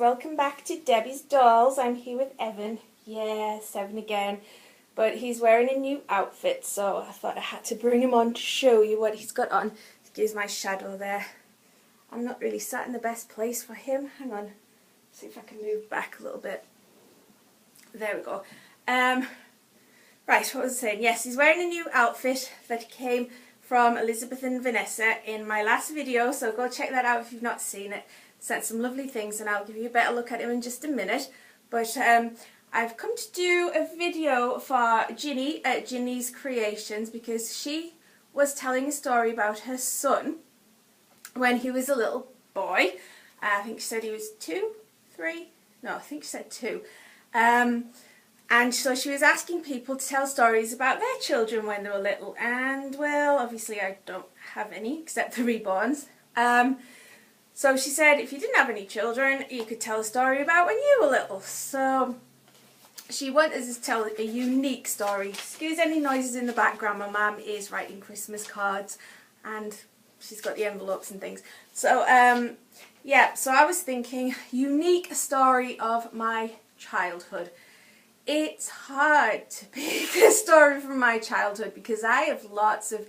welcome back to Debbie's Dolls. I'm here with Evan. Yes, Evan again. But he's wearing a new outfit, so I thought I had to bring him on to show you what he's got on. Here's my shadow there. I'm not really sat in the best place for him. Hang on. See if I can move back a little bit. There we go. Right, what was I saying? Yes, he's wearing a new outfit that came from Elizabeth and Vanessa in my last video, so go check that out if you've not seen it. Sent some lovely things and I'll give you a better look at him in just a minute. But I've come to do a video for Ginny at Ginny's Creations because she was telling a story about her son when he was a little boy. I think she said he was 2, 3, no, I think she said 2. And so she was asking people to tell stories about their children when they were little. And, well, obviously I don't have any except the reborns. So she said if you didn't have any children, you could tell a story about when you were little. So she wanted us to tell a unique story. Excuse any noises in the background. My mum is writing Christmas cards and she's got the envelopes and things. So, yeah, so I was thinking unique story of my childhood. It's hard to pick a story from my childhood because I have lots of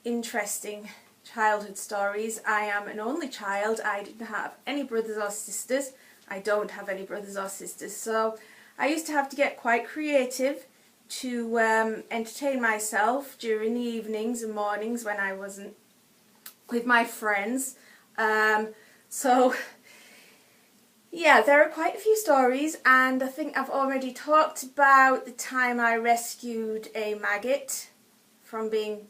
interesting childhood stories. I am an only child. I didn't have any brothers or sisters. I don't have any brothers or sisters. So I used to have to get quite creative to entertain myself during the evenings and mornings when I wasn't with my friends. So yeah, there are quite a few stories, and I think I've already talked about the time I rescued a maggot from being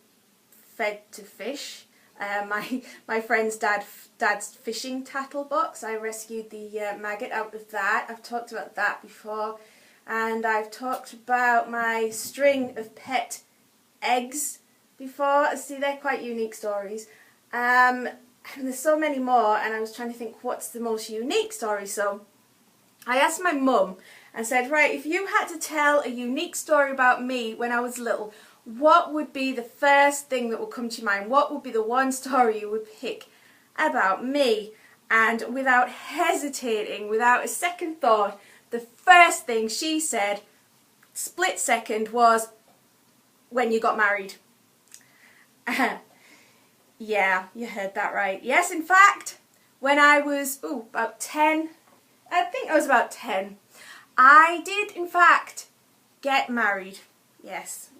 fed to fish. My friend's dad's fishing tackle box. I rescued the maggot out of that. I've talked about that before, and I've talked about my string of pet eggs before. See, they're quite unique stories. And there's so many more, and I was trying to think what's the most unique story. So I asked my mum and said, right, if you had to tell a unique story about me when I was little, what would be the first thing that would come to your mind? What would be the one story you would pick about me? And without hesitating, without a second thought, the first thing she said, split second, was when you got married. Yeah, you heard that right. Yes, in fact, when I was about 10, I think I was about 10, I did in fact get married. Yes.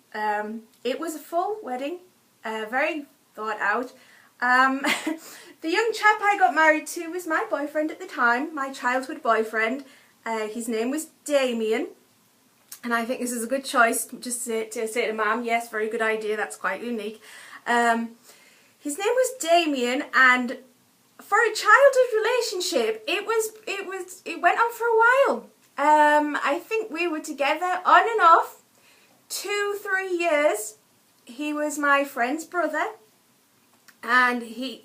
It was a full wedding, very thought out. The young chap I got married to was my boyfriend at the time, my childhood boyfriend. His name was Damien, and I think this is a good choice just to say to Mum, yes, very good idea, that's quite unique. His name was Damien, and for a childhood relationship, it went on for a while. I think we were together on and off 2-3 years. He was my friend's brother, and he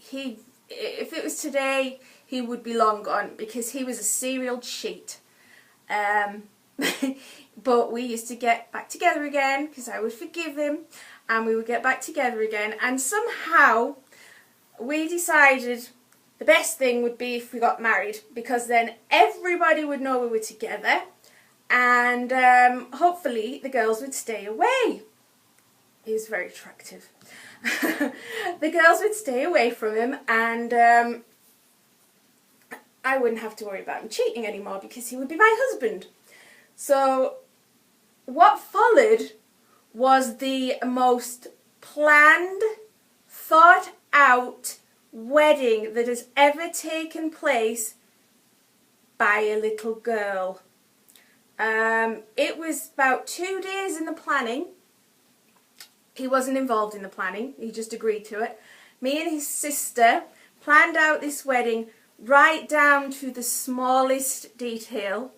if it was today, he would be long gone because he was a serial cheat. But we used to get back together again because I would forgive him, and we would get back together again, and somehow we decided the best thing would be if we got married, because then everybody would know we were together, and hopefully the girls would stay away. He was very attractive. The girls would stay away from him, and I wouldn't have to worry about him cheating anymore because he would be my husband. So what followed was the most planned, thought out wedding that has ever taken place by a little girl. It was about 2 days in the planning. He wasn't involved in the planning, he just agreed to it. Me and his sister planned out this wedding right down to the smallest detail.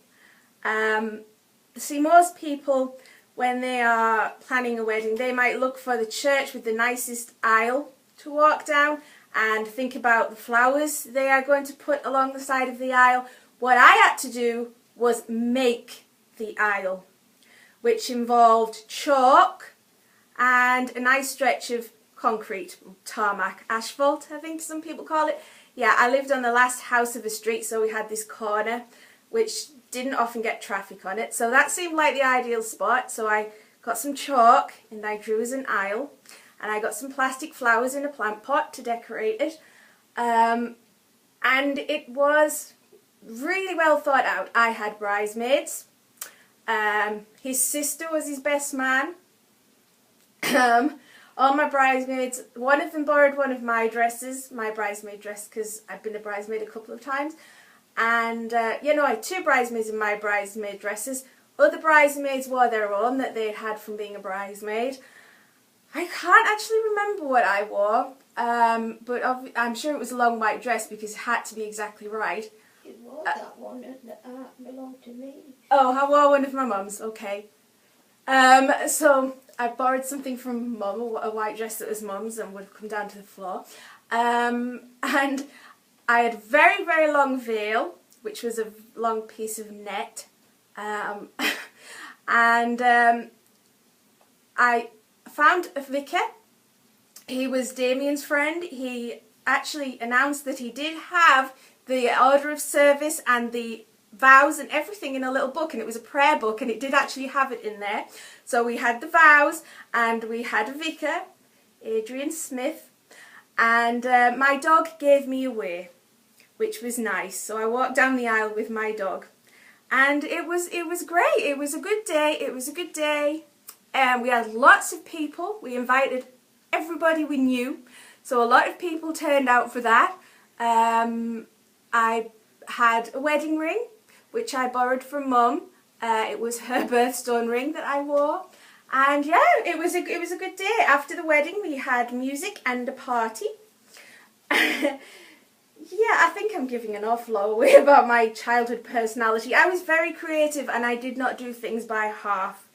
See, most people, when they are planning a wedding, they might look for the church with the nicest aisle to walk down and think about the flowers they are going to put along the side of the aisle. What I had to do was make the aisle, which involved chalk and a nice stretch of concrete, tarmac, asphalt, I think some people call it. Yeah, I lived on the last house of a street, so we had this corner which didn't often get traffic on it. So that seemed like the ideal spot. So I got some chalk and I drew as an aisle, and I got some plastic flowers in a plant pot to decorate it. And it was really well thought out. I had bridesmaids. His sister was his best man. All my bridesmaids, one of them borrowed one of my dresses, my bridesmaid dress, because I've been a bridesmaid a couple of times. And, you know, I had 2 bridesmaids in my bridesmaid dresses. Other bridesmaids wore their own that they'd had from being a bridesmaid. I can't actually remember what I wore, but I'm sure it was a long white dress because it had to be exactly right. You wore that one that belonged to me. Oh, I wore one of my mum's, okay. So I borrowed something from Mum, a white dress that was Mum's and would come down to the floor. And I had a very, very long veil, which was a long piece of net. I found a vicar. He was Damien's friend. He actually announced that he did have the order of service and the vows and everything in a little book, and it was a prayer book, and it did actually have it in there. So we had the vows, and we had a vicar, Adrian Smith, and my dog gave me away, which was nice. So I walked down the aisle with my dog, and it was great. It was a good day. It was a good day. We had lots of people. We invited everybody we knew, so a lot of people turned out for that. I had a wedding ring, which I borrowed from Mum. It was her birthstone ring that I wore, and yeah, it was a good day. After the wedding, we had music and a party. Yeah, I think I'm giving an awful lot away about my childhood personality. I was very creative, and I did not do things by half.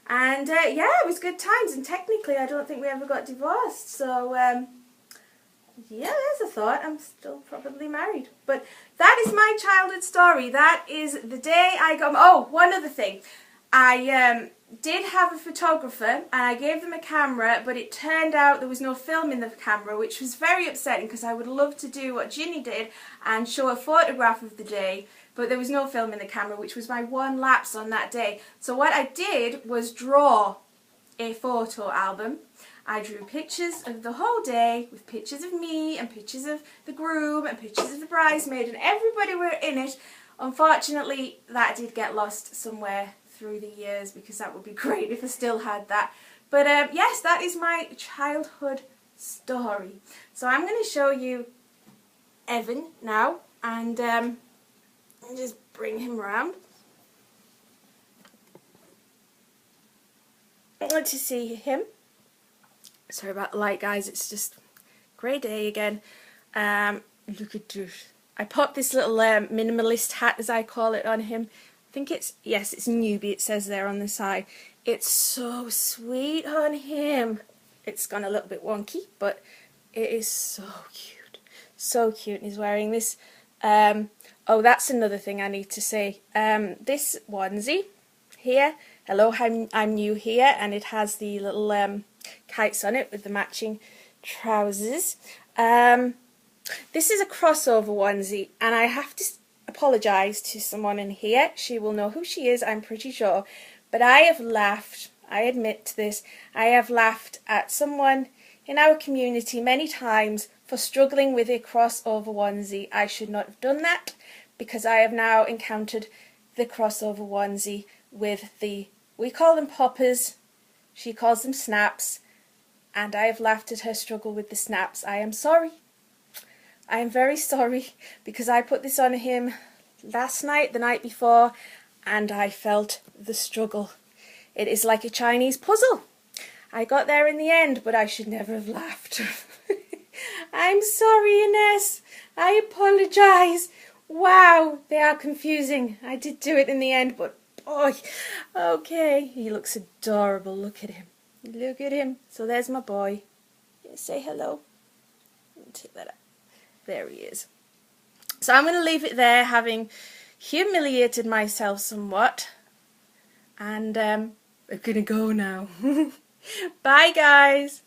And yeah, it was good times, and technically I don't think we ever got divorced, so yeah, there's a thought. I'm still probably married. But that is my childhood story. That is the day I got... Oh, one other thing. I did have a photographer, and I gave them a camera, but it turned out there was no film in the camera, which was very upsetting because I would love to do what Ginny did and show a photograph of the day, but there was no film in the camera, which was my one lapse on that day. So what I did was draw a photo album. I drew pictures of the whole day with pictures of me and pictures of the groom and pictures of the bridesmaid, and everybody were in it. Unfortunately, that did get lost somewhere through the years, because that would be great if I still had that. But yes, that is my childhood story. So I'm going to show you Evan now, and just bring him round. I want to see him. Sorry about the light, guys, it's just a grey day again. Look at this. I popped this little minimalist hat, as I call it, on him. I think it's, yes, it's newbie, it says there on the side. It's so sweet on him. It's gone a little bit wonky, but it is so cute. So cute. And he's wearing this, oh, that's another thing I need to say. This onesie here, hello, I'm new here, and it has the little kites on it with the matching trousers. This is a crossover onesie, and I have to apologise to someone in here. She will know who she is, I'm pretty sure, but I have laughed, I admit to this, I have laughed at someone in our community many times for struggling with a crossover onesie. I should not have done that, because I have now encountered the crossover onesie with the, we call them poppers, she calls them snaps, and I have laughed at her struggle with the snaps. I am sorry. I am very sorry, because I put this on him last night, the night before, and I felt the struggle. It is like a Chinese puzzle. I got there in the end, but I should never have laughed. I'm sorry, Ines. I apologise. Wow, they are confusing. I did do it in the end, but boy, okay. He looks adorable. Look at him. Look at him. So there's my boy. Say hello. Take that up. There he is. So I'm going to leave it there, having humiliated myself somewhat. And we're going to go now. Bye, guys.